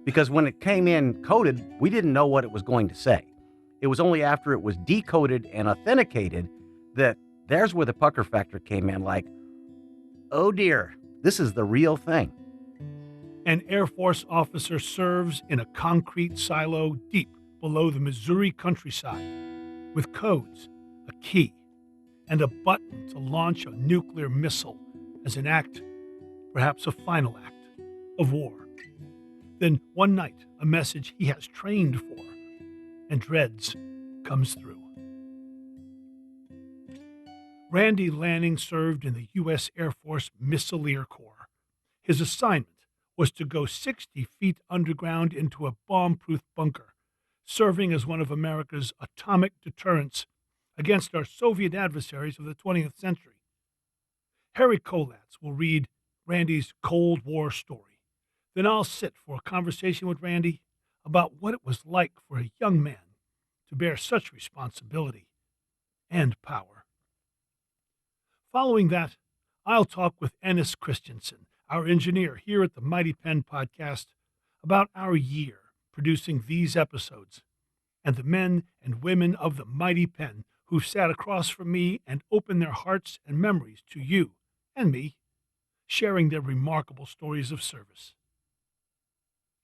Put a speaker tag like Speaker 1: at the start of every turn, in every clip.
Speaker 1: because when it came in coded, we didn't know what it was going to say. It was only after it was decoded and authenticated that there's where the pucker factor came in, like, oh dear, this is the real thing.
Speaker 2: An Air Force officer serves in a concrete silo deep below the Missouri countryside with codes, a key, and a button to launch a nuclear missile as an act, perhaps a final act, of war. Then one night, a message he has trained for and dreads comes through. Randall Lanning served in the U.S. Air Force Missileer Corps. His assignment was to go 60 feet underground into a bomb-proof bunker, serving as one of America's atomic deterrents against our Soviet adversaries of the 20th century. Harry Kollatz will read Randy's Cold War story. Then I'll sit for a conversation with Randy about what it was like for a young man to bear such responsibility and power. Following that, I'll talk with Ennis Kristansen, our engineer here at the Mighty Pen Podcast, about our year producing these episodes and the men and women of the Mighty Pen who've sat across from me and opened their hearts and memories to you and me, sharing their remarkable stories of service.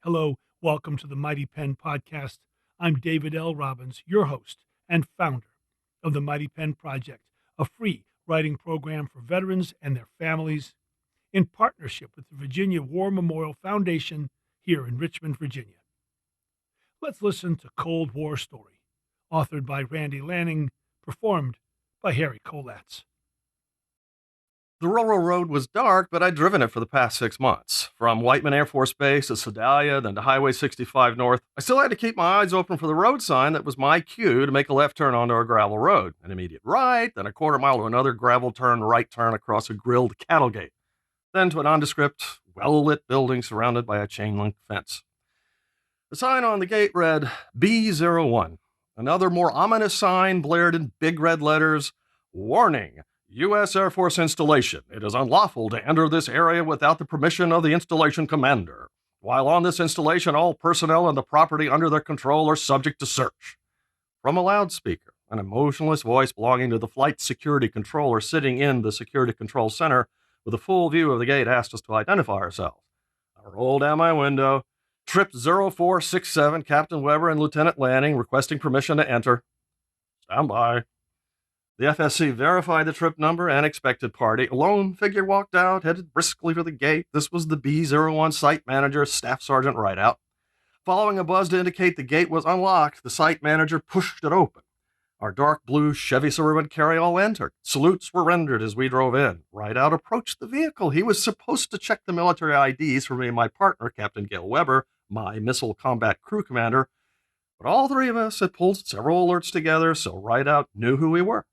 Speaker 2: Hello, welcome to the Mighty Pen Podcast. I'm David L. Robbins, your host and founder of the Mighty Pen Project, a free writing program for veterans and their families in partnership with the Virginia War Memorial Foundation here in Richmond, Virginia. Let's listen to Cold War Story, authored by Randall Lanning, performed by Harry Kollatz.
Speaker 3: The rural road was dark, but I'd driven it for the past 6 months. From Whiteman Air Force Base to Sedalia, then to Highway 65 North, I still had to keep my eyes open for the road sign that was my cue to make a left turn onto a gravel road, an immediate right, then a quarter mile to another gravel turn, right turn across a grilled cattle gate, then to a nondescript, well-lit building surrounded by a chain-link fence. The sign on the gate read B01. Another more ominous sign blared in big red letters, "Warning! U.S. Air Force installation. It is unlawful to enter this area without the permission of the installation commander. While on this installation, all personnel and the property under their control are subject to search." From a loudspeaker, an emotionless voice belonging to the flight security controller sitting in the security control center with a full view of the gate asked us to identify ourselves. I rolled down my window. Trip 0467, Captain Weber and Lieutenant Lanning requesting permission to enter. Stand by. The FSC verified the trip number and expected party. A lone figure walked out, headed briskly for the gate. This was the B01 site manager, Staff Sergeant Rideout. Following a buzz to indicate the gate was unlocked, the site manager pushed it open. Our dark blue Chevy Suburban carryall entered. Salutes were rendered as we drove in. Rideout approached the vehicle. He was supposed to check the military IDs for me and my partner, Captain Gail Weber, my missile combat crew commander. But all three of us had pulled several alerts together, so Rideout knew who we were.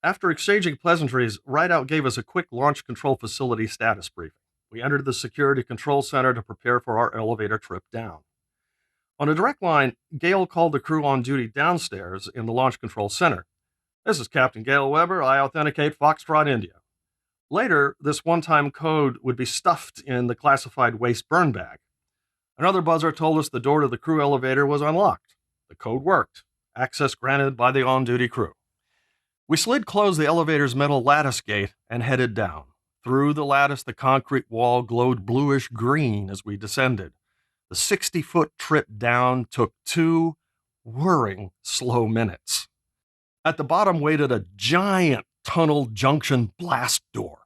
Speaker 3: After exchanging pleasantries, Rideout gave us a quick launch control facility status briefing. We entered the security control center to prepare for our elevator trip down. On a direct line, Gail called the crew on duty downstairs in the launch control center. "This is Captain Gail Weber. I authenticate Foxtrot India." Later, this one-time code would be stuffed in the classified waste burn bag. Another buzzer told us the door to the crew elevator was unlocked. The code worked. Access granted by the on-duty crew. We slid closed the elevator's metal lattice gate and headed down. Through the lattice, the concrete wall glowed bluish green as we descended. The 60-foot trip down took 2 whirring slow minutes. At the bottom waited a giant tunnel junction blast door.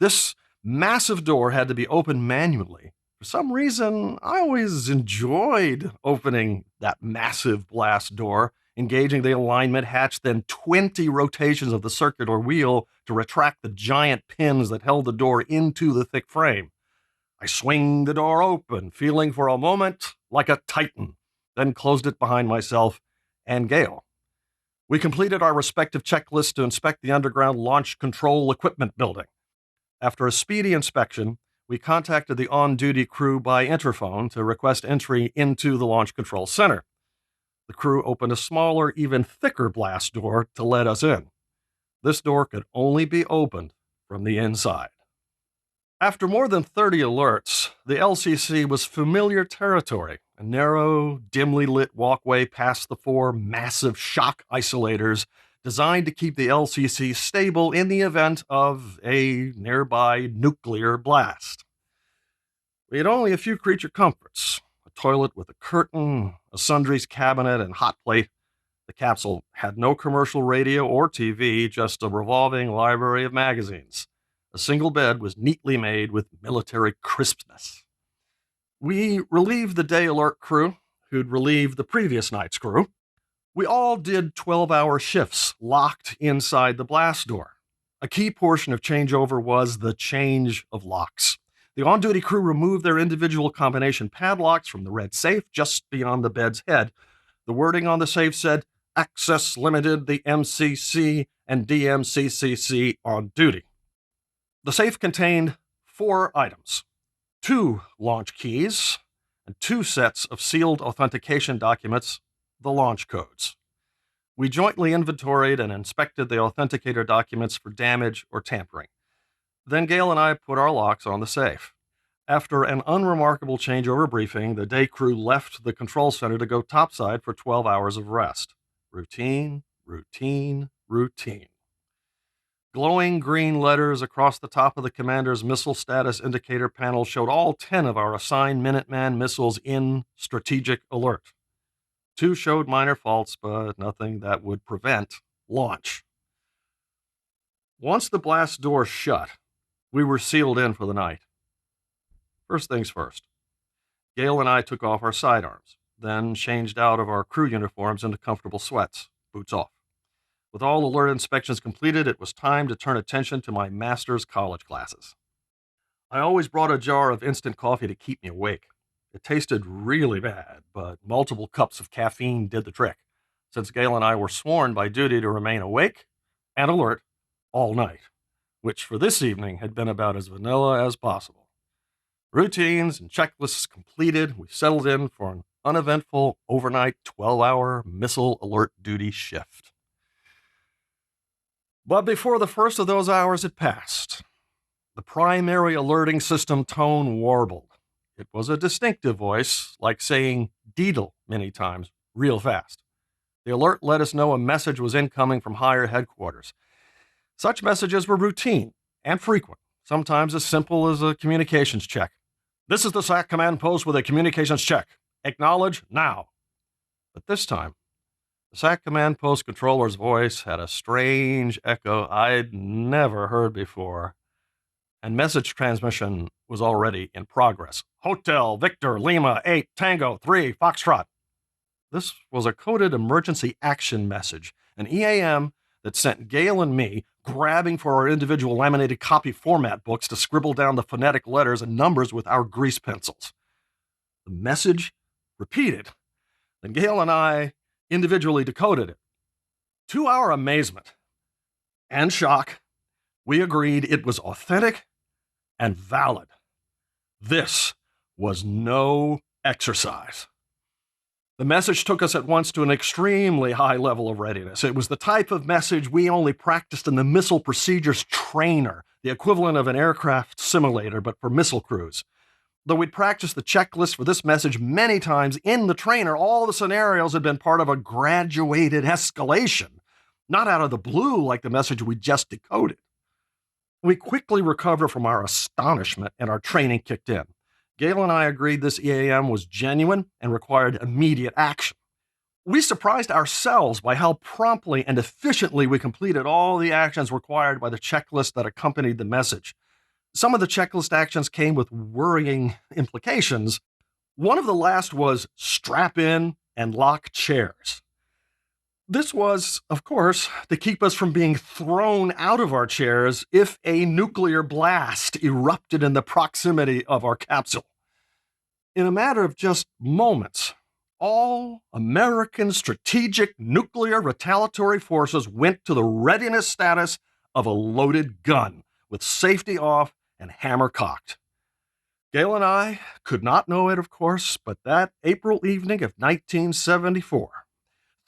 Speaker 3: This massive door had to be opened manually. For some reason, I always enjoyed opening that massive blast door, engaging the alignment hatch, then 20 rotations of the circular wheel to retract the giant pins that held the door into the thick frame. I swung the door open, feeling for a moment like a titan, then closed it behind myself and Gail. We completed our respective checklists to inspect the underground launch control equipment building. After a speedy inspection, we contacted the on-duty crew by interphone to request entry into the launch control center. The crew opened a smaller, even thicker blast door to let us in. This door could only be opened from the inside. After more than 30 alerts, the LCC was familiar territory, a narrow, dimly lit walkway past the 4 massive shock isolators designed to keep the LCC stable in the event of a nearby nuclear blast. We had only a few creature comforts, a toilet with a curtain, a sundries cabinet, and hot plate. The capsule had no commercial radio or TV, just a revolving library of magazines. A single bed was neatly made with military crispness. We relieved the day alert crew, who'd relieved the previous night's crew. We all did 12-hour shifts, locked inside the blast door. A key portion of changeover was the change of locks. The on-duty crew removed their individual combination padlocks from the red safe just beyond the bed's head. The wording on the safe said, "Access limited, the MCC and DMCCC on duty." The safe contained 4 items: 2 launch keys and 2 sets of sealed authentication documents, the launch codes. We jointly inventoried and inspected the authenticator documents for damage or tampering. Then Gail and I put our locks on the safe. After an unremarkable changeover briefing, the day crew left the control center to go topside for 12 hours of rest. Routine, routine, routine. Glowing green letters across the top of the commander's missile status indicator panel showed all 10 of our assigned Minuteman missiles in strategic alert. 2 showed minor faults, but nothing that would prevent launch. Once the blast door shut, we were sealed in for the night. First things first. Gail and I took off our sidearms, then changed out of our crew uniforms into comfortable sweats, boots off. With all alert inspections completed, it was time to turn attention to my master's college classes. I always brought a jar of instant coffee to keep me awake. It tasted really bad, but multiple cups of caffeine did the trick, since Gail and I were sworn by duty to remain awake and alert all night, which for this evening had been about as vanilla as possible. Routines and checklists completed, we settled in for an uneventful overnight 12-hour missile alert duty shift. But before the first of those hours had passed, the primary alerting system tone warbled. It was a distinctive voice, like saying "deedle" many times, real fast. The alert let us know a message was incoming from higher headquarters. Such messages were routine and frequent, sometimes as simple as a communications check. "This is the SAC command post with a communications check. Acknowledge now." But this time, the SAC command post controller's voice had a strange echo I'd never heard before, and message transmission was already in progress. "Hotel Victor Lima 8 Tango 3 Foxtrot." This was a coded emergency action message, an EAM that sent Gail and me grabbing for our individual laminated copy format books to scribble down the phonetic letters and numbers with our grease pencils. The message repeated, then Gail and I individually decoded it. To our amazement and shock, we agreed it was authentic and valid. This was no exercise. The message took us at once to an extremely high level of readiness. It was the type of message we only practiced in the Missile Procedures Trainer, the equivalent of an aircraft simulator, but for missile crews. Though we'd practiced the checklist for this message many times in the trainer, all the scenarios had been part of a graduated escalation, not out of the blue like the message we just decoded. We quickly recovered from our astonishment and our training kicked in. Gail and I agreed this EAM was genuine and required immediate action. We surprised ourselves by how promptly and efficiently we completed all the actions required by the checklist that accompanied the message. Some of the checklist actions came with worrying implications. One of the last was strap in and lock chairs. This was, of course, to keep us from being thrown out of our chairs if a nuclear blast erupted in the proximity of our capsule. In a matter of just moments, all American strategic nuclear retaliatory forces went to the readiness status of a loaded gun, with safety off and hammer cocked. Gail and I could not know it, of course, but that April evening of 1974,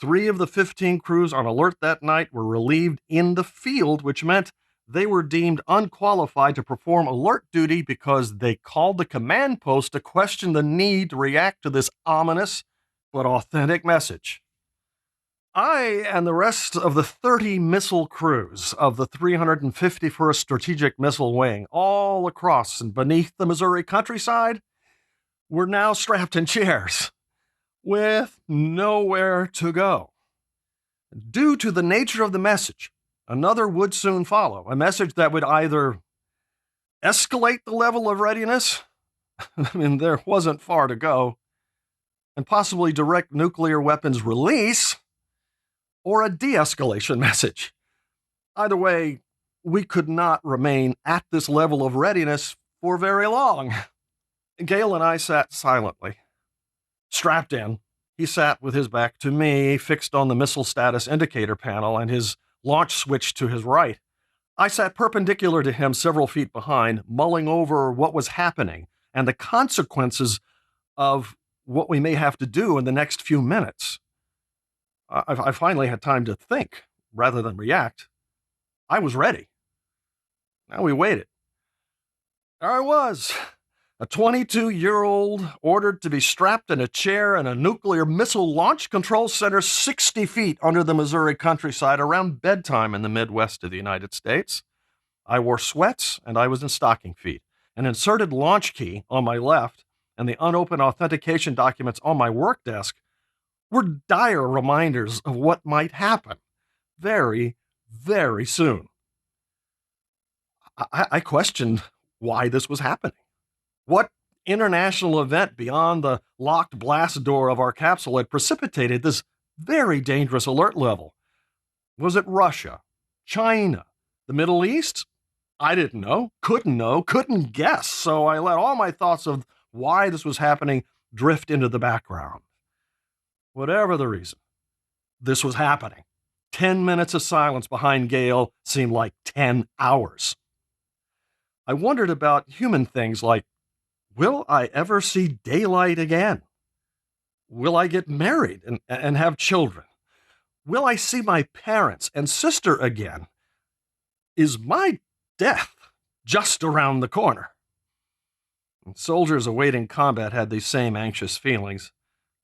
Speaker 3: 3 of the 15 crews on alert that night were relieved in the field, which meant they were deemed unqualified to perform alert duty because they called the command post to question the need to react to this ominous but authentic message. I and the rest of the 30 missile crews of the 351st Strategic Missile Wing, all across and beneath the Missouri countryside, were now strapped in chairs with nowhere to go. Due to the nature of the message, another would soon follow, a message that would either escalate the level of readiness, I mean, there wasn't far to go, and possibly direct nuclear weapons release, or a de-escalation message. Either way, we could not remain at this level of readiness for very long. Gale and I sat silently, strapped in. He sat with his back to me, fixed on the missile status indicator panel and his launch switch to his right. I sat perpendicular to him several feet behind, mulling over what was happening and the consequences of what we may have to do in the next few minutes. I finally had time to think rather than react. I was ready. Now we waited. There I was, a 22-year-old ordered to be strapped in a chair in a nuclear missile launch control center 60 feet under the Missouri countryside around bedtime in the Midwest of the United States. I wore sweats and I was in stocking feet. An inserted launch key on my left and the unopened authentication documents on my work desk were dire reminders of what might happen very, very soon. I questioned why this was happening. What international event beyond the locked blast door of our capsule had precipitated this very dangerous alert level? Was it Russia, China, the Middle East? I didn't know, couldn't guess, so I let all my thoughts of why this was happening drift into the background. Whatever the reason, this was happening. 10 minutes of silence behind Gale seemed like 10 hours. I wondered about human things like, will I ever see daylight again? Will I get married and have children? Will I see my parents and sister again? Is my death just around the corner? And soldiers awaiting combat had these same anxious feelings.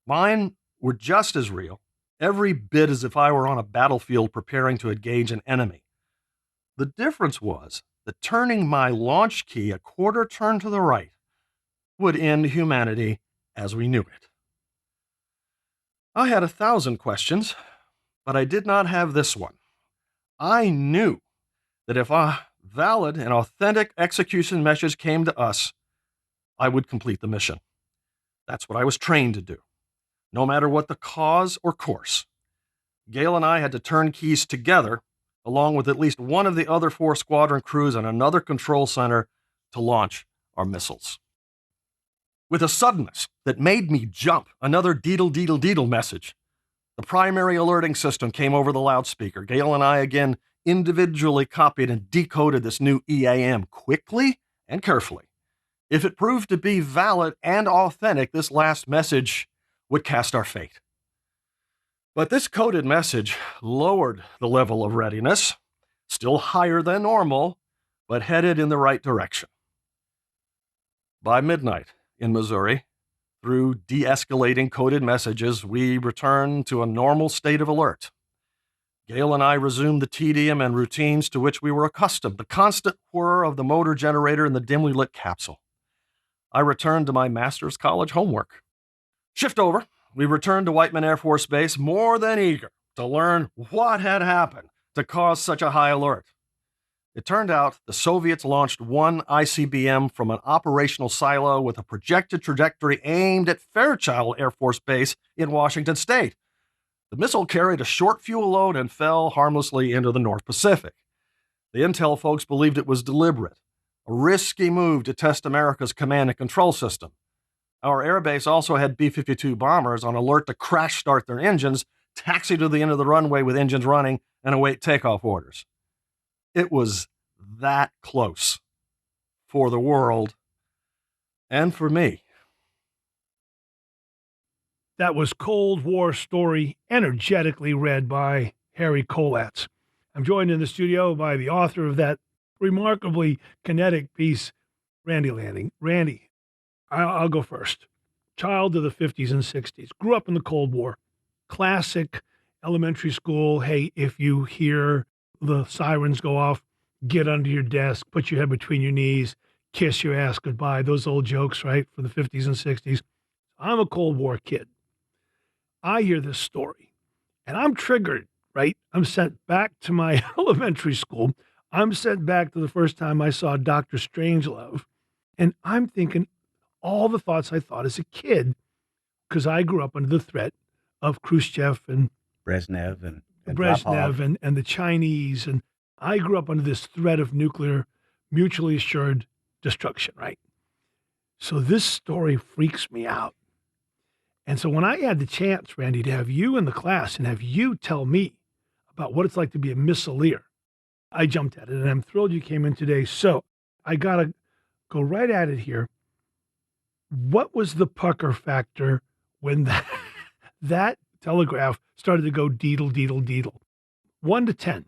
Speaker 3: Mine were just as real, every bit as if I were on a battlefield preparing to engage an enemy. The difference was that turning my launch key a quarter turn to the right would end humanity as we knew it. I had 1,000 questions, but I did not have this one. I knew that if a valid and authentic execution message came to us, I would complete the mission. That's what I was trained to do, no matter what the cause or course. Gale and I had to turn keys together, along with at least one of the other 4 squadron crews and another control center, to launch our missiles. With a suddenness that made me jump, another deedle message. The primary alerting system came over the loudspeaker. Gale and I again individually copied and decoded this new EAM quickly and carefully. If it proved to be valid and authentic, this last message would cast our fate. But this coded message lowered the level of readiness, still higher than normal, but headed in the right direction. By midnight in Missouri, through de-escalating coded messages, we returned to a normal state of alert. Gale and I resumed the tedium and routines to which we were accustomed, the constant whir of the motor generator in the dimly lit capsule. I returned to my master's college homework. Shift over. We returned to Whiteman Air Force Base more than eager to learn what had happened to cause such a high alert. It turned out the Soviets launched one ICBM from an operational silo with a projected trajectory aimed at Fairchild Air Force Base in Washington State. The missile carried a short fuel load and fell harmlessly into the North Pacific. The intel folks believed it was deliberate, a risky move to test America's command and control system. Our airbase also had B-52 bombers on alert to crash start their engines, taxi to the end of the runway with engines running, and await takeoff orders. It was that close for the world and for me.
Speaker 2: That was Cold War Story, energetically read by Harry Kollatz. I'm joined in the studio by the author of that remarkably kinetic piece, Randy Lanning. Randy, I'll go first. Child of the 50s and 60s, grew up in the Cold War. Classic elementary school. Hey, if you hear the sirens go off, get under your desk, put your head between your knees, kiss your ass goodbye. Those old jokes, right, from the 50s and 60s. I'm a Cold War kid. I hear this story and I'm triggered, right? I'm sent back to my elementary school. I'm sent back to the first time I saw Dr. Strangelove. And I'm thinking all the thoughts I thought as a kid, because I grew up under the threat of Khrushchev and
Speaker 1: Brezhnev and
Speaker 2: Brezhnev
Speaker 1: Popov.
Speaker 2: and the Chinese. And I grew up under this threat of nuclear, mutually assured destruction, right? So this story freaks me out. And so when I had the chance, Randy, to have you in the class and have you tell me about what it's like to be a missileer, I jumped at it, and I'm thrilled you came in today. So I got to go right at it here. What was the pucker factor when that telegraph started to go deedle, deedle, deedle? 1 to 10.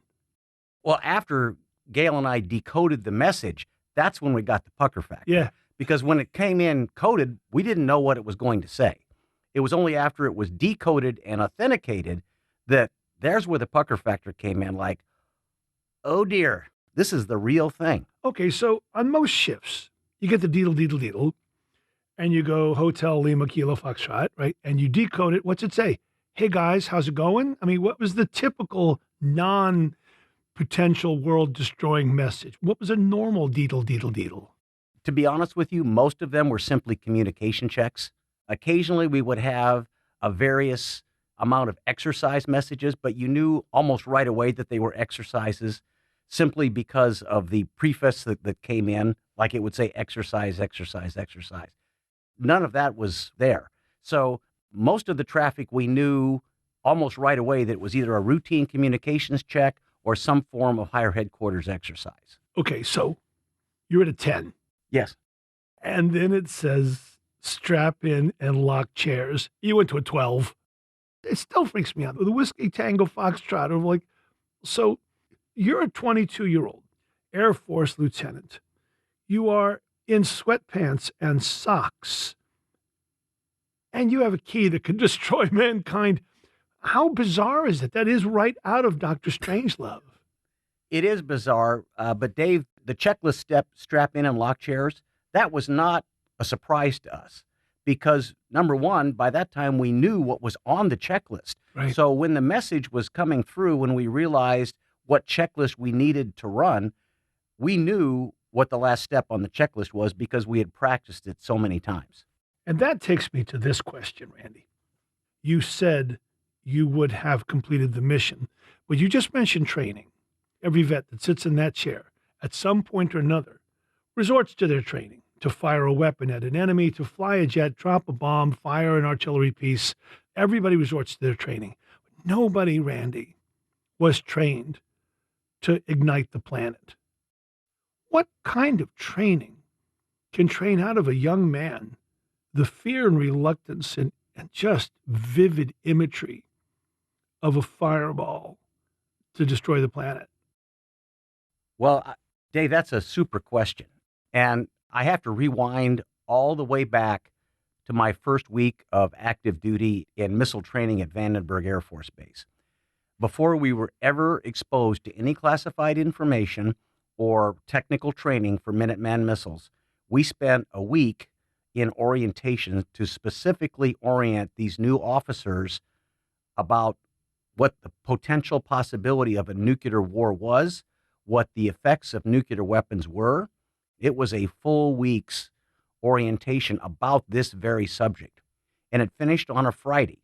Speaker 1: Well, after Gail and I decoded the message, that's when we got the pucker factor.
Speaker 2: Yeah.
Speaker 1: Because when it came in coded, we didn't know what it was going to say. It was only after it was decoded and authenticated that there's where the pucker factor came in, like, oh dear, this is the real thing.
Speaker 2: Okay, so on most shifts, you get the deedle, deedle, deedle, and you go Hotel Lima Kilo Foxtrot, right? And you decode it. What's it say? Hey guys, how's it going? I mean, what was the typical non-potential world-destroying message? What was a normal deedle, deedle, deedle?
Speaker 1: To be honest with you, most of them were simply communication checks. Occasionally we would have a various amount of exercise messages, but you knew almost right away that they were exercises simply because of the preface that came in, like it would say exercise, exercise, exercise. None of that was there. So most of the traffic we knew almost right away that it was either a routine communications check or some form of higher headquarters exercise.
Speaker 2: Okay, so you're at a 10.
Speaker 1: Yes.
Speaker 2: And then it says strap in and lock chairs. You went to a 12. It still freaks me out. The Whiskey Tango Foxtrot of like, so you're a 22-year-old Air Force lieutenant. You are in sweatpants and socks. And you have a key that can destroy mankind. How bizarre is it? That is right out of Dr. Strangelove.
Speaker 1: It is bizarre, but Dave, the checklist step, strap in and lock chairs, that was not a surprise to us because, number one, by that time we knew what was on the checklist.
Speaker 2: Right.
Speaker 1: So when the message was coming through, when we realized what checklist we needed to run, we knew what the last step on the checklist was because we had practiced it so many times.
Speaker 2: And that takes me to this question, Randy. You said you would have completed the mission, but you just mentioned training. Every vet that sits in that chair at some point or another resorts to their training to fire a weapon at an enemy, to fly a jet, drop a bomb, fire an artillery piece. Everybody resorts to their training. Nobody, Randy, was trained to ignite the planet. What kind of training can train out of a young man the fear and reluctance and just vivid imagery of a fireball to destroy the planet?
Speaker 1: Well, Dave, that's a super question. And I have to rewind all the way back to my first week of active duty in missile training at Vandenberg Air Force Base. Before we were ever exposed to any classified information or technical training for Minuteman missiles, we spent a week in orientation to specifically orient these new officers about what the potential possibility of a nuclear war was, what the effects of nuclear weapons were. It was a full week's orientation about this very subject. And it finished on a Friday.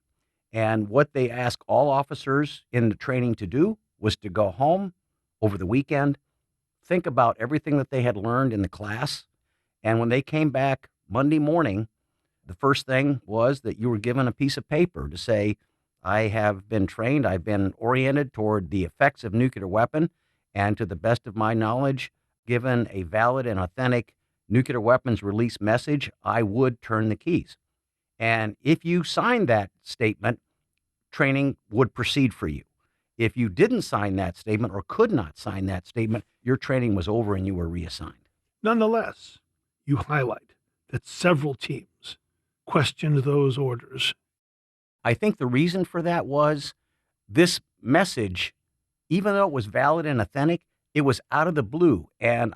Speaker 1: And what they asked all officers in the training to do was to go home over the weekend, think about everything that they had learned in the class. And when they came back Monday morning, the first thing was that you were given a piece of paper to say, I have been trained, I've been oriented toward the effects of nuclear weapon, and to the best of my knowledge, given a valid and authentic nuclear weapons release message, I would turn the keys. And if you signed that statement, training would proceed for you. If you didn't sign that statement or could not sign that statement, your training was over and you were reassigned.
Speaker 2: Nonetheless, you highlight that several teams questioned those orders.
Speaker 1: I think the reason for that was this message, even though it was valid and authentic, it was out of the blue. And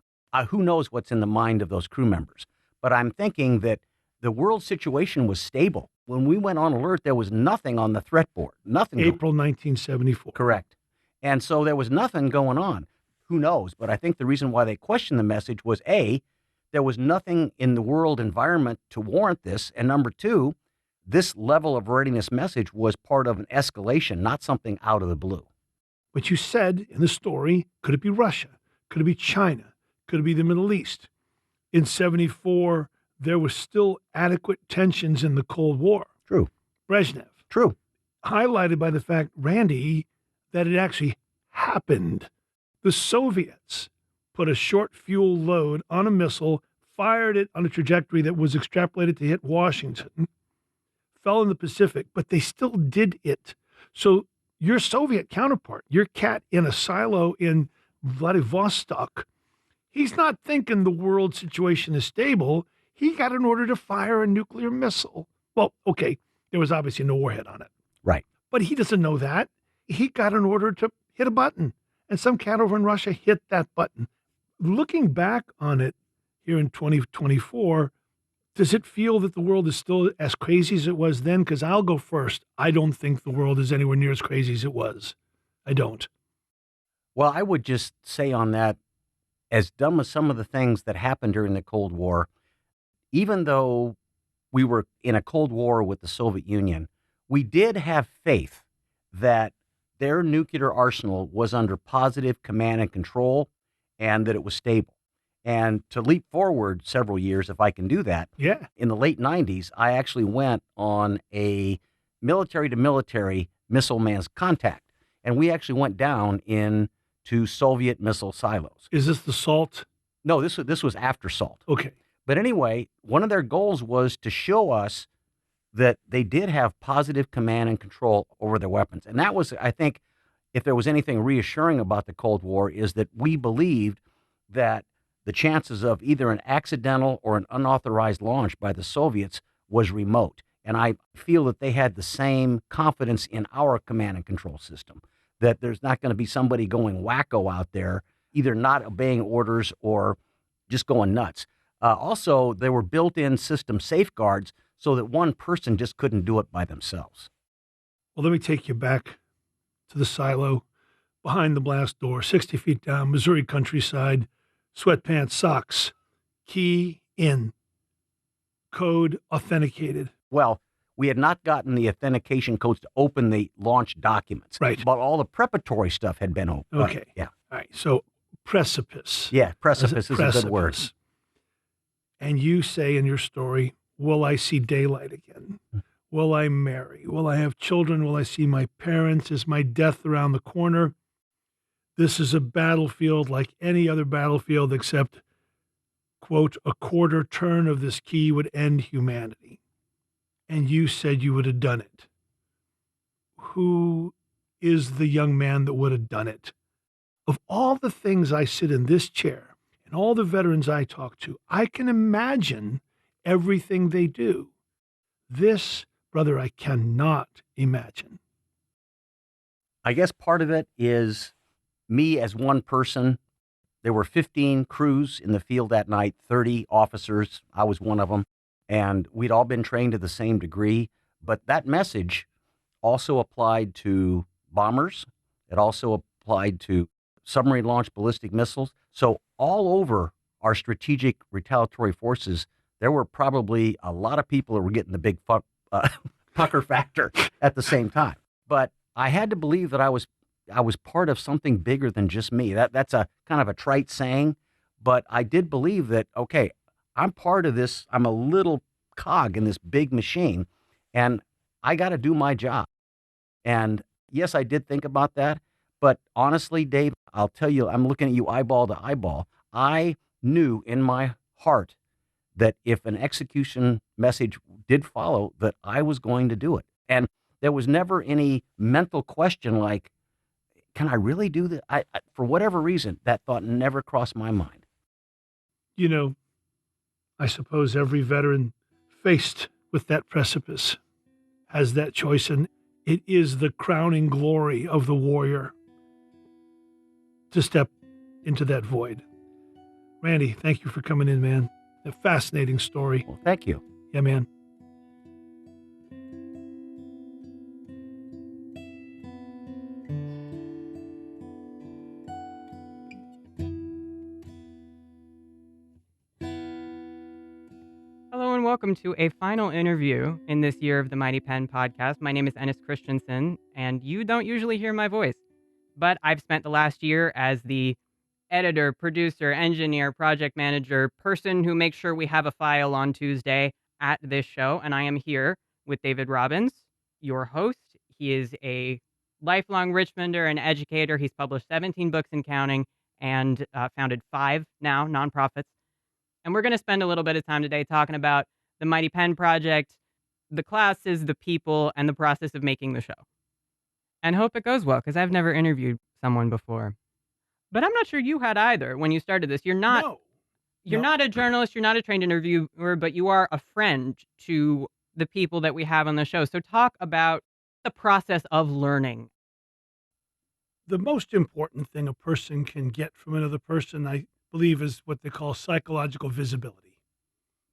Speaker 1: who knows what's in the mind of those crew members. But I'm thinking that the world situation was stable. When we went on alert, there was nothing on the threat board. Nothing.
Speaker 2: April 1974.
Speaker 1: Correct. And so there was nothing going on. Who knows? But I think the reason why they questioned the message was, A, there was nothing in the world environment to warrant this. And number two, this level of readiness message was part of an escalation, not something out of the blue.
Speaker 2: But you said in the story, could it be Russia? Could it be China? Could it be the Middle East? In 74, there was still adequate tensions in the Cold War.
Speaker 1: True.
Speaker 2: Brezhnev.
Speaker 1: True.
Speaker 2: Highlighted by the fact, Randy, that it actually happened. The Soviets put a short fuel load on a missile, fired it on a trajectory that was extrapolated to hit Washington, fell in the Pacific, but they still did it. So your Soviet counterpart, your cat in a silo in Vladivostok, he's not thinking the world situation is stable. He got an order to fire a nuclear missile. Well, okay, there was obviously no warhead on it.
Speaker 1: Right.
Speaker 2: But he doesn't know that. He got an order to hit a button, and some cat over in Russia hit that button. Looking back on it here in 2024, does it feel that the world is still as crazy as it was then? Because I'll go first. I don't think the world is anywhere near as crazy as it was. I don't.
Speaker 1: Well, I would just say on that, as dumb as some of the things that happened during the Cold War, even though we were in a Cold War with the Soviet Union, we did have faith that their nuclear arsenal was under positive command and control and that it was stable. And to leap forward several years, if I can do that,
Speaker 2: Yeah.
Speaker 1: in the late 90s, I actually went on a military-to-military missile man's contact, and we actually went down into Soviet missile silos.
Speaker 2: Is this the SALT?
Speaker 1: No, this was after SALT.
Speaker 2: Okay.
Speaker 1: But anyway, one of their goals was to show us that they did have positive command and control over their weapons. And that was, I think, if there was anything reassuring about the Cold War, is that we believed that the chances of either an accidental or an unauthorized launch by the Soviets was remote. And I feel that they had the same confidence in our command and control system, that there's not going to be somebody going wacko out there, either not obeying orders or just going nuts. Also, there were built-in system safeguards so that one person just couldn't do it by themselves.
Speaker 2: Well, let me take you back to the silo behind the blast door, 60 feet down, Missouri countryside, sweatpants, socks, key in, code authenticated.
Speaker 1: Well, we had not gotten the authentication codes to open the launch documents.
Speaker 2: Right.
Speaker 1: But all the preparatory stuff had been opened.
Speaker 2: Okay.
Speaker 1: Yeah.
Speaker 2: All right. So precipice.
Speaker 1: Yeah, precipice is a good word.
Speaker 2: Precipice. And you say in your story, will I see daylight again? Will I marry? Will I have children? Will I see my parents? Is my death around the corner? This is a battlefield like any other battlefield, except, quote, a quarter turn of this key would end humanity. And you said you would have done it. Who is the young man that would have done it? Of all the things I sit in this chair and all the veterans I talk to, I can imagine everything they do. This, brother, I cannot imagine.
Speaker 1: I guess part of it is me as one person. There were 15 crews in the field that night, 30 officers. I was one of them. And we'd all been trained to the same degree. But that message also applied to bombers. It also applied to submarine-launched ballistic missiles. So all over our strategic retaliatory forces, there were probably a lot of people that were getting the big pucker factor at the same time. But I had to believe that I was part of something bigger than just me. That's a kind of a trite saying, but I did believe that, okay, I'm part of this. I'm a little cog in this big machine, and I got to do my job. And yes, I did think about that. But honestly, Dave, I'll tell you, I'm looking at you eyeball to eyeball. I knew in my heart that if an execution message did follow, that I was going to do it. And there was never any mental question like, can I really do that? For whatever reason, that thought never crossed my mind.
Speaker 2: You know, I suppose every veteran faced with that precipice has that choice, and it is the crowning glory of the warrior to step into that void. Randy, thank you for coming in, man. A fascinating story.
Speaker 1: Well, thank you.
Speaker 2: Yeah, man.
Speaker 4: Hello and welcome to a final interview in this year of the Mighty Pen podcast. My name is Ennis Kristansen, and you don't usually hear my voice, but I've spent the last year as the editor, producer, engineer, project manager, person who makes sure we have a file on Tuesday at this show, and I am here with David Robbins, your host. He is a lifelong Richmonder and educator. He's published 17 books and counting and founded 5 now nonprofits. And we're going to spend a little bit of time today talking about the Mighty Pen Project, the classes, the people, and the process of making the show. And hope it goes well, because I've never interviewed someone before. But I'm not sure you had either when you started this. You're not a journalist, you're not a trained interviewer, but you are a friend to the people that we have on the show. So talk about the process of learning.
Speaker 2: The most important thing a person can get from another person, I believe, is what they call psychological visibility.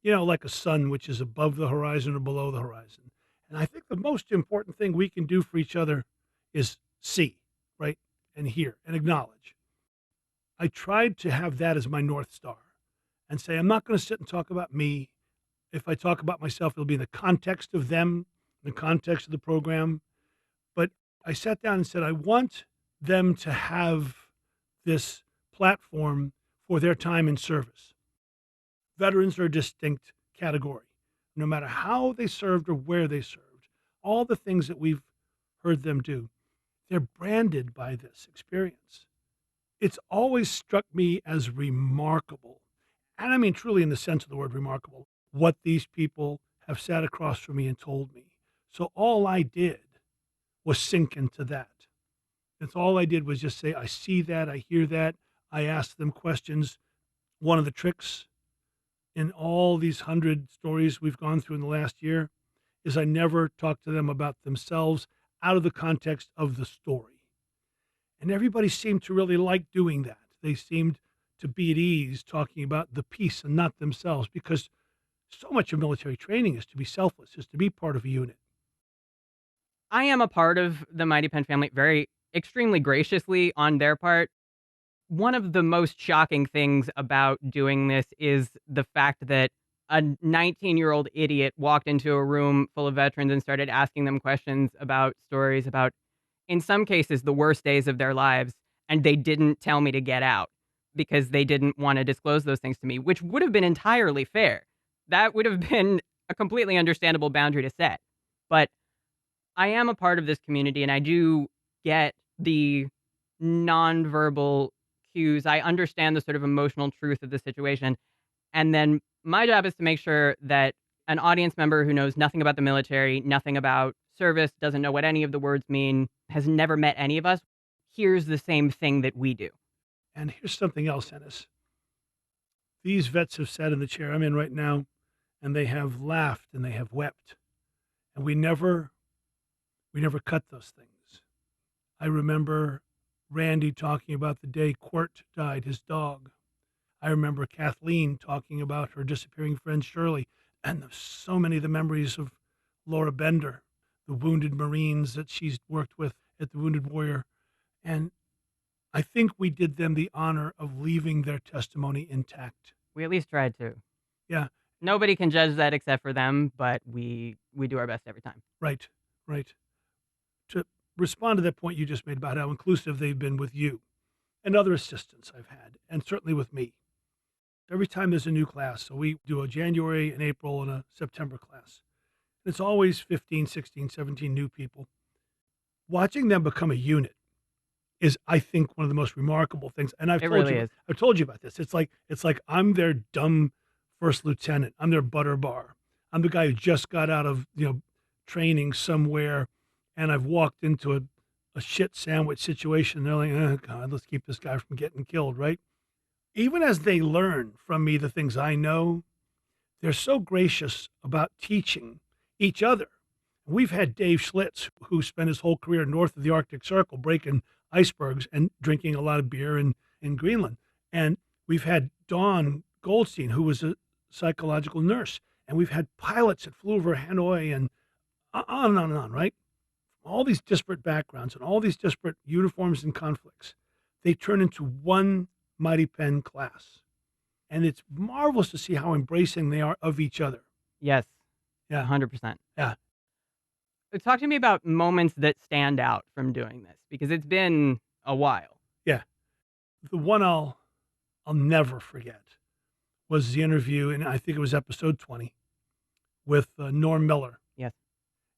Speaker 2: You know, like a sun which is above the horizon or below the horizon. And I think the most important thing we can do for each other is see, right? And hear and acknowledge. I tried to have that as my North Star and say, I'm not going to sit and talk about me. If I talk about myself, it'll be in the context of them, in the context of the program. But I sat down and said, I want them to have this platform for their time in service. Veterans are a distinct category. No matter how they served or where they served, all the things that we've heard them do, they're branded by this experience. It's always struck me as remarkable, and I mean truly in the sense of the word remarkable, what these people have sat across from me and told me. So all I did was sink into that. That's all I did was just say, I see that, I hear that. I asked them questions. One of the tricks in all these 100 stories we've gone through in the last year is I never talk to them about themselves out of the context of the story. And everybody seemed to really like doing that. They seemed to be at ease talking about the piece and not themselves, because so much of military training is to be selfless, is to be part of a unit.
Speaker 4: I am a part of the Mighty Pen family, very extremely graciously on their part. One of the most shocking things about doing this is the fact that a 19-year-old idiot walked into a room full of veterans and started asking them questions about stories about, in some cases, the worst days of their lives, and they didn't tell me to get out because they didn't want to disclose those things to me, which would have been entirely fair. That would have been a completely understandable boundary to set. But I am a part of this community, and I do get the nonverbal cues. I understand the sort of emotional truth of the situation. And then my job is to make sure that an audience member who knows nothing about the military, nothing about service, doesn't know what any of the words mean, has never met any of us, hears the same thing that we do.
Speaker 2: And here's something else, Ennis. These vets have sat in the chair I'm in right now, and they have laughed and they have wept. And we never cut those things. I remember Randy talking about the day Quirt died, his dog. I remember Kathleen talking about her disappearing friend Shirley, and so many of the memories of Laura Bender, the wounded Marines that she's worked with at the Wounded Warrior. And I think we did them the honor of leaving their testimony intact.
Speaker 4: We at least tried to.
Speaker 2: Yeah.
Speaker 4: Nobody can judge that except for them, but we do our best every time.
Speaker 2: Right. To respond to that point you just made about how inclusive they've been with you and other assistants I've had, and certainly with me. Every time there's a new class, so we do a January, an April, and a September class. It's always 15, 16, 17 new people. Watching them become a unit is, I think, one of the most remarkable things. And I've told you about this. It's like I'm their dumb first lieutenant. I'm their butter bar. I'm the guy who just got out of training somewhere, and I've walked into a a shit sandwich situation. They're like, oh, God, let's keep this guy from getting killed, right? Even as they learn from me the things I know, they're so gracious about teaching each other. We've had Dave Schlitz, who spent his whole career north of the Arctic Circle, breaking icebergs and drinking a lot of beer in Greenland. And we've had Dawn Goldstein, who was a psychological nurse. And we've had pilots that flew over Hanoi and on and on and on, right? All these disparate backgrounds and all these disparate uniforms and conflicts, they turn into one Mighty Penn class. And it's marvelous to see how embracing they are of each other.
Speaker 4: Yes.
Speaker 2: Yeah.
Speaker 4: 100%.
Speaker 2: Yeah.
Speaker 4: Talk to me about moments that stand out from doing this, because it's been a while.
Speaker 2: Yeah. The one I'll never forget was the interview, and I think it was episode 20, with Norm Miller.
Speaker 4: Yes.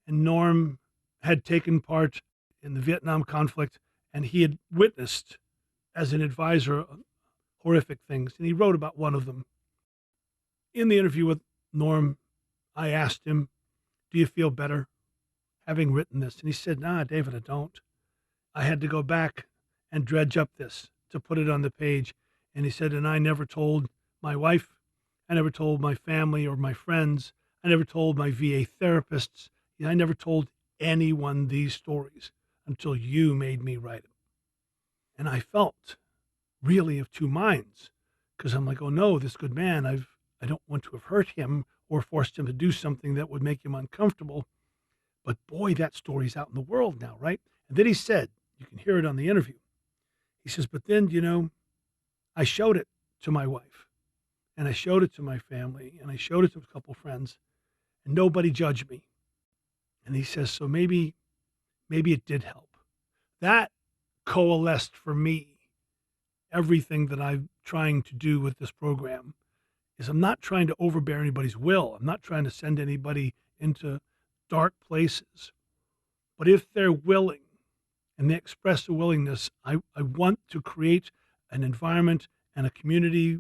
Speaker 2: And Norm had taken part in the Vietnam conflict, and he had witnessed, as an advisor, horrific things, and he wrote about one of them. In the interview with Norm, I asked him, do you feel better having written this? And he said, nah, David, I don't. I had to go back and dredge up this to put it on the page. And he said, and I never told my wife, I never told my family or my friends, I never told my VA therapists, I never told anyone these stories until you made me write them. And I felt really of two minds, because I'm like, oh no, this good man, I don't want to have hurt him or forced him to do something that would make him uncomfortable. But boy, that story's out in the world now, right? And then he said, you can hear it on the interview. He says, but then, I showed it to my wife, and I showed it to my family, and I showed it to a couple friends, and nobody judged me. And he says, so maybe it did help. That coalesced for me everything that I'm trying to do with this program. Is I'm not trying to overbear anybody's will. I'm not trying to send anybody into dark places. But if they're willing and they express a willingness, I want to create an environment and a community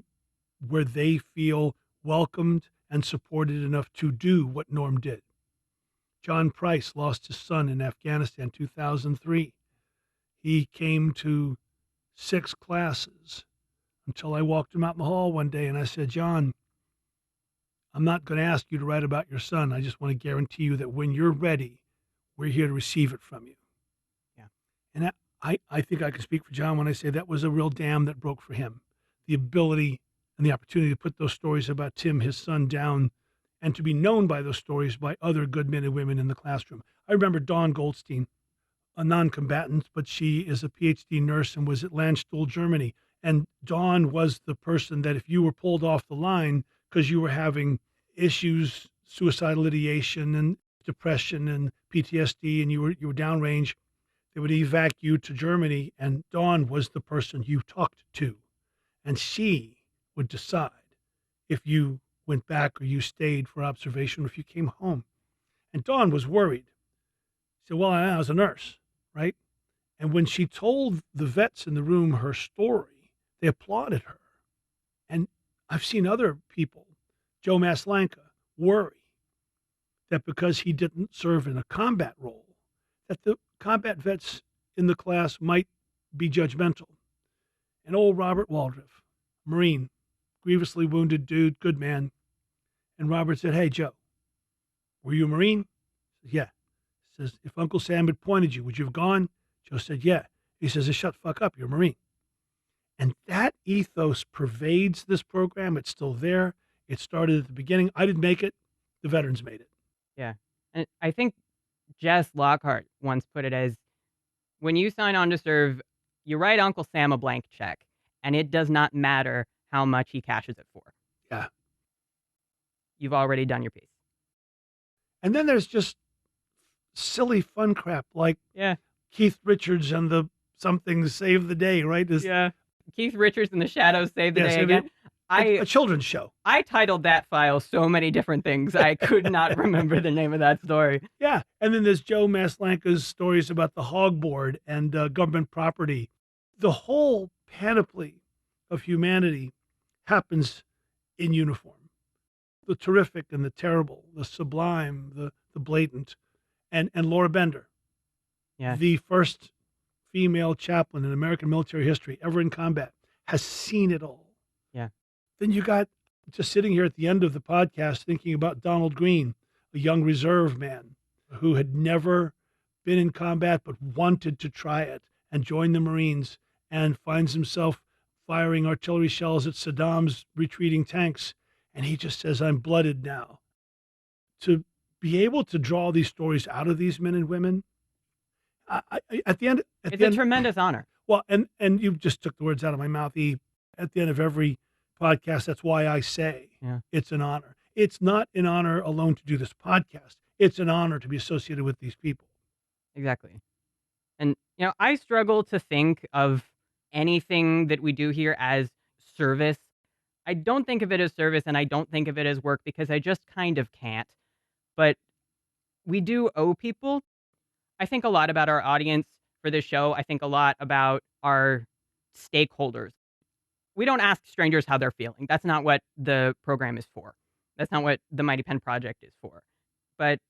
Speaker 2: where they feel welcomed and supported enough to do what Norm did. John Price lost his son in Afghanistan 2003. He came to 6 classes until I walked him out in the hall one day and I said, John, I'm not going to ask you to write about your son. I just want to guarantee you that when you're ready, we're here to receive it from you.
Speaker 4: Yeah.
Speaker 2: And I think I can speak for John when I say that was a real dam that broke for him. The ability and the opportunity to put those stories about Tim, his son, down and to be known by those stories by other good men and women in the classroom. I remember Dawn Goldstein, a non-combatant, but she is a PhD nurse and was at Landstuhl, Germany. And Dawn was the person that if you were pulled off the line because you were having issues, suicidal ideation and depression and PTSD, and you were downrange, they would evac you to Germany, and Dawn was the person you talked to. And she would decide if you went back or you stayed for observation or if you came home. And Dawn was worried. She said, well, I was a nurse, right? And when she told the vets in the room her story, they applauded her. And I've seen other people, Joe Maslanka, worry that because he didn't serve in a combat role, that the combat vets in the class might be judgmental. And old Robert Waldriff, Marine, grievously wounded dude, good man. And Robert said, hey, Joe, were you a Marine? He said, yeah. He says, if Uncle Sam had pointed you, would you have gone? Joe said, yeah. He says, shut the fuck up, you're a Marine. And that ethos pervades this program. It's still there. It started at the beginning. I didn't make it. The veterans made it.
Speaker 4: Yeah. And I think Jess Lockhart once put it as, when you sign on to serve, you write Uncle Sam a blank check, and it does not matter how much he cashes it for.
Speaker 2: Yeah.
Speaker 4: You've already done your piece.
Speaker 2: And then there's just silly fun crap like Keith Richards and the something save the day, right?
Speaker 4: Keith Richards and the Shadows save the day again.
Speaker 2: A children's show.
Speaker 4: I titled that file so many different things. I could not remember the name of that story.
Speaker 2: Yeah. And then there's Joe Maslanka's stories about the hog board and government property. The whole panoply of humanity happens in uniform. The terrific and the terrible, the sublime, the blatant, and Laura Bender, the first female chaplain in American military history ever in combat, has seen it all.
Speaker 4: Yeah.
Speaker 2: Then you got just sitting here at the end of the podcast thinking about Donald Green, a young reserve man who had never been in combat but wanted to try it and join the Marines, and finds himself firing artillery shells at Saddam's retreating tanks. And he just says, I'm blooded now. To be able to draw these stories out of these men and women, at the end,
Speaker 4: It's a tremendous honor.
Speaker 2: well, and you just took the words out of my mouth. At the end of every podcast, that's why I say it's an honor. It's not an honor alone to do this podcast. It's an honor to be associated with these people.
Speaker 4: Exactly. And, I struggle to think of anything that we do here as service. I don't think of it as service, and I don't think of it as work because I just kind of can't. But we do owe people. I think a lot about our audience for this show. I think a lot about our stakeholders. We don't ask strangers how they're feeling. That's not what the program is for. That's not what the Mighty Pen Project is for. But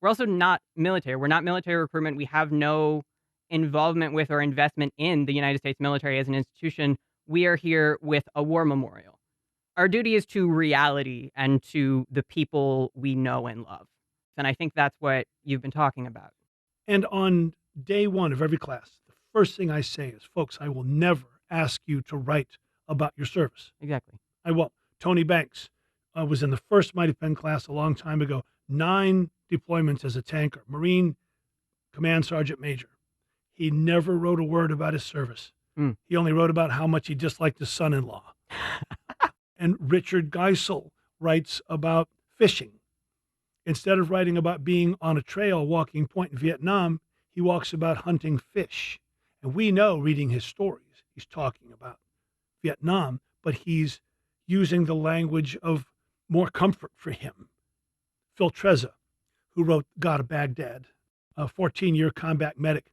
Speaker 4: we're also not military. We're not military recruitment. We have no involvement with or investment in the United States military as an institution. We are here with a war memorial. Our duty is to reality and to the people we know and love. And I think that's what you've been talking about.
Speaker 2: And on day one of every class, the first thing I say is, folks, I will never ask you to write about your service.
Speaker 4: Exactly.
Speaker 2: I won't. Tony Banks was in the first Mighty Pen class a long time ago, 9 deployments as a tanker, Marine Command Sergeant Major. He never wrote a word about his service. He only wrote about how much he disliked his son-in-law. And Richard Geisel writes about fishing. Instead of writing about being on a trail walking point in Vietnam, he walks about hunting fish. And we know, reading his stories, he's talking about Vietnam, but he's using the language of more comfort for him. Phil Trezza, who wrote God of Baghdad, a 14-year combat medic.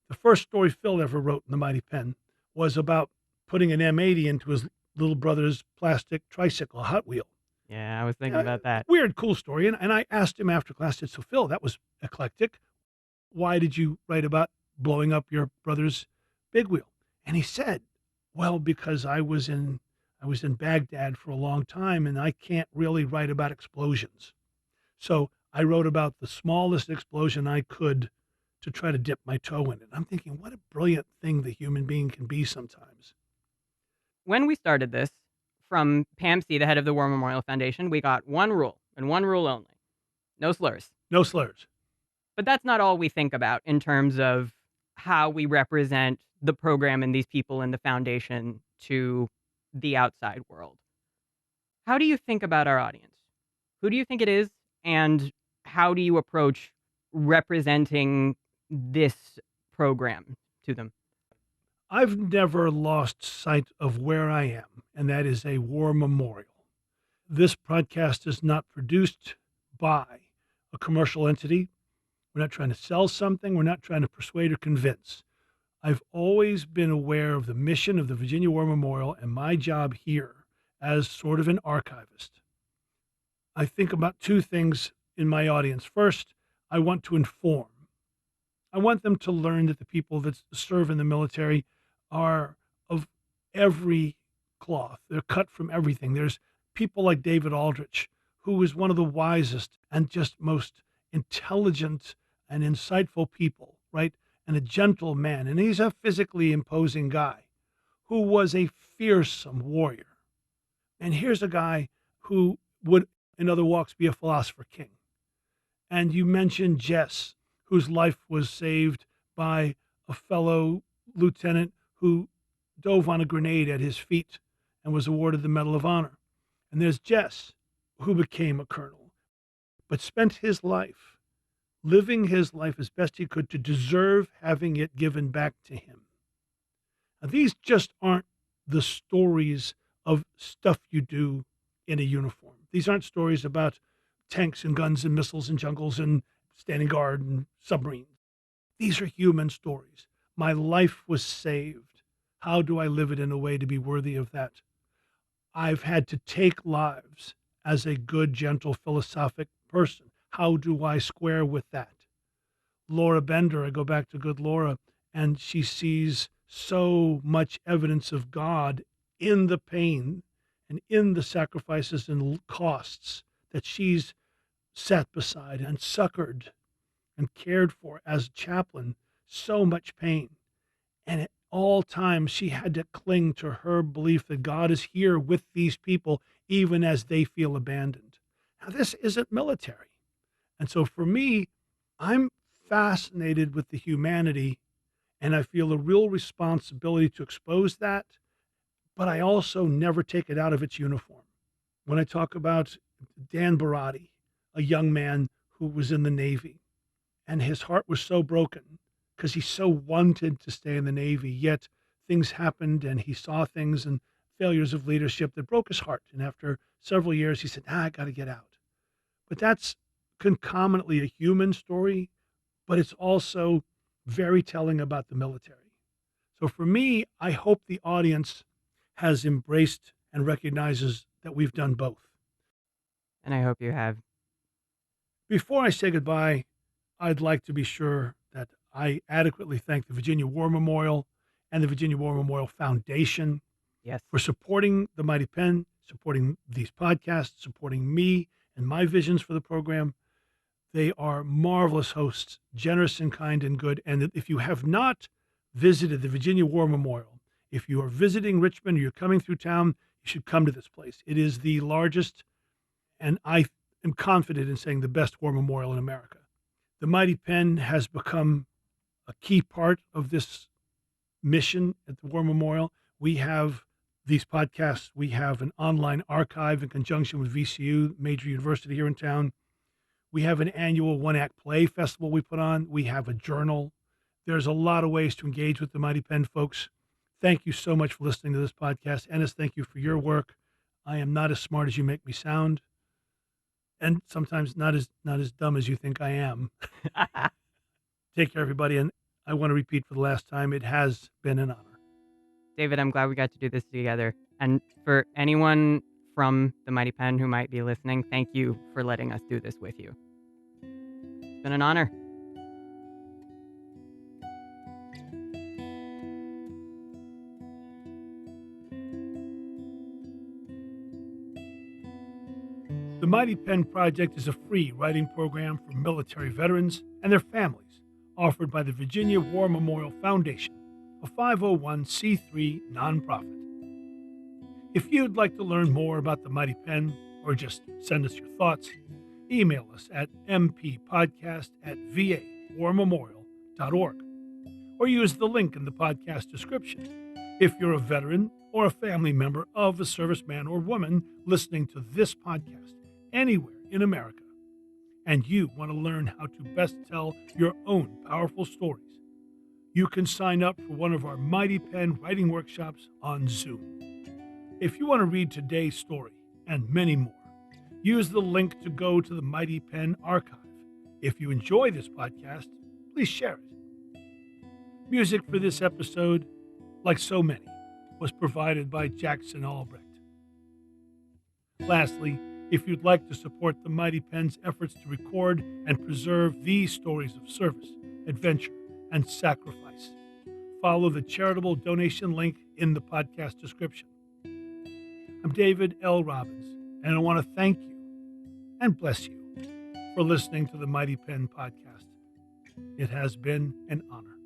Speaker 2: The first story Phil ever wrote in the Mighty Pen was about putting an M80 into his little brother's plastic tricycle, Hot Wheel.
Speaker 4: Yeah, I was thinking about that.
Speaker 2: Weird, cool story. And I asked him after class, I said, so Phil, that was eclectic. Why did you write about blowing up your brother's big wheel? And he said, well, because I was in Baghdad for a long time and I can't really write about explosions. So I wrote about the smallest explosion I could to try to dip my toe in it. I'm thinking, what a brilliant thing the human being can be sometimes.
Speaker 4: When we started this, from Pam C., the head of the War Memorial Foundation, we got one rule, and one rule only. No slurs.
Speaker 2: No slurs.
Speaker 4: But that's not all we think about in terms of how we represent the program and these people in the foundation to the outside world. How do you think about our audience? Who do you think it is? And how do you approach representing this program to them?
Speaker 2: I've never lost sight of where I am, and that is a war memorial. This podcast is not produced by a commercial entity. We're not trying to sell something. We're not trying to persuade or convince. I've always been aware of the mission of the Virginia War Memorial and my job here as sort of an archivist. I think about 2 things in my audience. First, I want to inform. I want them to learn that the people that serve in the military are of every cloth. They're cut from everything. There's people like David Aldrich, who is one of the wisest and just most intelligent and insightful people, right? And a gentle man. And he's a physically imposing guy who was a fearsome warrior. And here's a guy who would, in other walks, be a philosopher king. And you mentioned Jess, whose life was saved by a fellow lieutenant who dove on a grenade at his feet and was awarded the Medal of Honor. And there's Jess, who became a colonel, but spent his life living his life as best he could to deserve having it given back to him. Now, these just aren't the stories of stuff you do in a uniform. These aren't stories about tanks and guns and missiles and jungles and standing guard and submarines. These are human stories. My life was saved. How do I live it in a way to be worthy of that? I've had to take lives as a good, gentle, philosophic person. How do I square with that? Laura Bender, I go back to good Laura, and she sees so much evidence of God in the pain and in the sacrifices and costs that she's sat beside and succored and cared for as a chaplain, so much pain. And at all times, she had to cling to her belief that God is here with these people, even as they feel abandoned. Now, this isn't military. And so for me, I'm fascinated with the humanity, and I feel a real responsibility to expose that, but I also never take it out of its uniform. When I talk about Dan Barati, a young man who was in the Navy, and his heart was so broken because he so wanted to stay in the Navy, yet things happened and he saw things and failures of leadership that broke his heart. And after several years, he said, I got to get out. But that's concomitantly a human story, but it's also very telling about the military. So for me, I hope the audience has embraced and recognizes that we've done both.
Speaker 4: And I hope you have.
Speaker 2: Before I say goodbye, I'd like to be sure that I adequately thank the Virginia War Memorial and the Virginia War Memorial Foundation
Speaker 4: Yes.
Speaker 2: for supporting the Mighty Pen, supporting these podcasts, supporting me and my visions for the program. They are marvelous hosts, generous and kind and good. And if you have not visited the Virginia War Memorial, if you are visiting Richmond or you're coming through town, you should come to this place. It is the largest, and I am confident in saying the best war memorial in America. The Mighty Pen has become a key part of this mission at the War Memorial. We have these podcasts. We have an online archive in conjunction with VCU, major university here in town. We have an annual one-act play festival we put on. We have a journal. There's a lot of ways to engage with the Mighty Pen folks. Thank you so much for listening to this podcast. Ennis, thank you for your work. I am not as smart as you make me sound, and sometimes not as dumb as you think I am. Take care, everybody. And I want to repeat for the last time, it has been an honor.
Speaker 4: David, I'm glad we got to do this together. And for anyone from the Mighty Pen who might be listening, thank you for letting us do this with you. It's been an honor.
Speaker 2: The Mighty Pen Project is a free writing program for military veterans and their families offered by the Virginia War Memorial Foundation, a 501c3 nonprofit. If you'd like to learn more about the Mighty Pen or just send us your thoughts, email us at mpodcast@vawarmemorial.org or use the link in the podcast description. If you're a veteran or a family member of a serviceman or woman listening to this podcast anywhere in America, and you want to learn how to best tell your own powerful stories, you can sign up for one of our Mighty Pen writing workshops on Zoom. If you want to read today's story and many more, use the link to go to the Mighty Pen archive. If you enjoy this podcast, please share it. Music for this episode, like so many, was provided by Jackson Albrecht. Lastly, if you'd like to support the Mighty Pen's efforts to record and preserve these stories of service, adventure, and sacrifice, follow the charitable donation link in the podcast description. I'm David L. Robbins, and I want to thank you and bless you for listening to the Mighty Pen podcast. It has been an honor.